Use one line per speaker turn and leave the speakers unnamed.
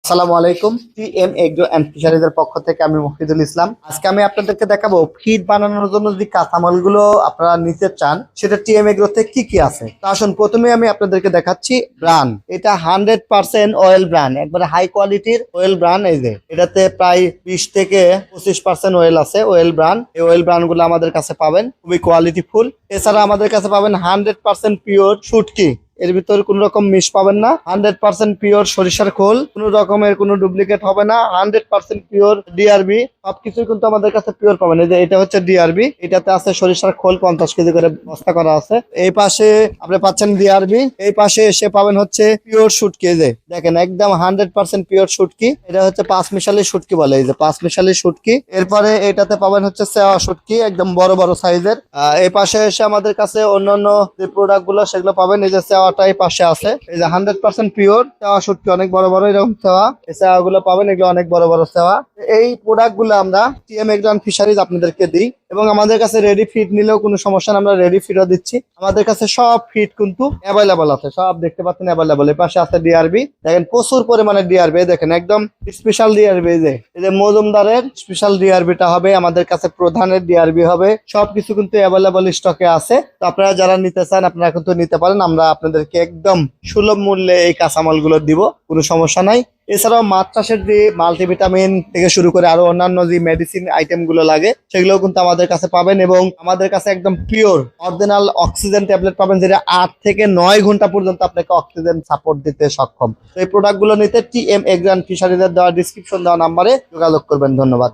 আসসালামু আলাইকুম। TM agro and ফিশারিজের পক্ষ থেকে আমি মফিদুল ইসলাম। আজকে আমি আপনাদেরকে দেখাবো ফিড বানানোর জন্য যে কাঁচামালগুলো আপনারা নিতে চান সেটা টিএম এগ্রোতে কি কি আছে। তো আসুন প্রথমে আমি আপনাদেরকে দেখাচ্ছি ব্রান। এটা 100% অয়েল ব্রান, একবারে হাই কোয়ালিটির অয়েল ব্রান। এই যে এটাতে প্রায় 20 থেকে 25% অয়েল আছে, অয়েল ব্রান। এই অয়েল ব্রান গুলো আমাদের কাছে পাবেন, খুবই কোয়ালিটিফুল। এছাড়া আমাদের কাছে পাবেন 100% পিওর শুটকি। এর ভিতরে কোন রকম মিশ পাবেন না। 100% পিওর সরিষার খোল, কোন রকমের কোনো ডুপ্লিকেট হবে না। 100% পিওর ডিআরবি, সবকিছুই কিন্তু আমাদের কাছে পিওর পাবেন। এই যে এটা হচ্ছে ডিআরবি, এটাতে আছে সরিষার খোল, 50 কেজি করে বস্তা করা আছে। এই পাশে আপনি পাচ্ছেন ডিআরবি, এই পাশে এসে পাবেন হচ্ছে পিওর শুটকি। এই যে দেখেন একদম 100% পিওর শুটকি। এটা হচ্ছে 5 মিশালি শুটকি বলে, এই যে 5 মিশালি শুটকি। এরপরে এটাতে পাবেন হচ্ছে সেওয়া শুটকি, একদম বড় বড় সাইজের। এই পাশে এসে আমাদের কাছে অন্যান্য যে প্রোডাক্ট গুলো সেগুলো পাবেন। এই যে সেওয়াটাই পাশে আছে, এই যে 100% পিওর সেওয়া শুটকি, অনেক বড় বড় এরকম সেওয়া। এই সেওয়া গুলো পাবেন, এগুলো অনেক বড় বড় সেওয়া। এই প্রোডাক্ট গুলো আমরা টিএম এগ্রো এন্ড ফিশারিজ আপনাদেরকে দিই, এবং আমাদের কাছে রেডি ফিড নিলেও কোনো সমস্যা না, আমরা রেডি ফিডও দিচ্ছি। আমাদের কাছে সব ফিড কিন্তু অ্যাভেলেবল আছে, সব দেখতে পাচ্ছেন অ্যাভেলেবল। এই পাশে আছে ডিআরবি, দেখেন প্রচুর পরিমাণে ডিআরবি, দেখেন একদম স্পেশাল ডিআরবি। এই যে মজুমদারের স্পেশাল ডিআরবিটা হবে আমাদের কাছে, প্রধানের ডিআরবি হবে, সবকিছু কিন্তু অ্যাভেলেবল স্টকে আছে। তো আপনারা যারা নিতে চান আপনারা কিন্তু নিতে পারেন, আমরা আপনাদেরকে একদম সুলভ মূল্যে এই কাঁচামালগুলো দিব, কোনো সমস্যা নাই। এছাড়াও মাছ চাষের যে মাল্টিভিটামিন থেকে শুরু করে আরো অন্যান্য যে মেডিসিন আইটেম গুলো লাগে সেগুলোও কিন্তু আমাদের কাছে পাবেন, এবং আমাদের কাছে একদম পিওর অরিজিনাল অক্সিজেন ট্যাবলেট পাবেন, যেটা 8 থেকে 9 ঘন্টা পর্যন্ত আপনাকে অক্সিজেন সাপোর্ট দিতে সক্ষম। তো এই প্রোডাক্ট গুলো নিতে টিএম এগ্রো এন্ড ফিশারিজের দেওয়া ডিসক্রিপশন দেওয়া নাম্বারে যোগাযোগ করবেন। ধন্যবাদ।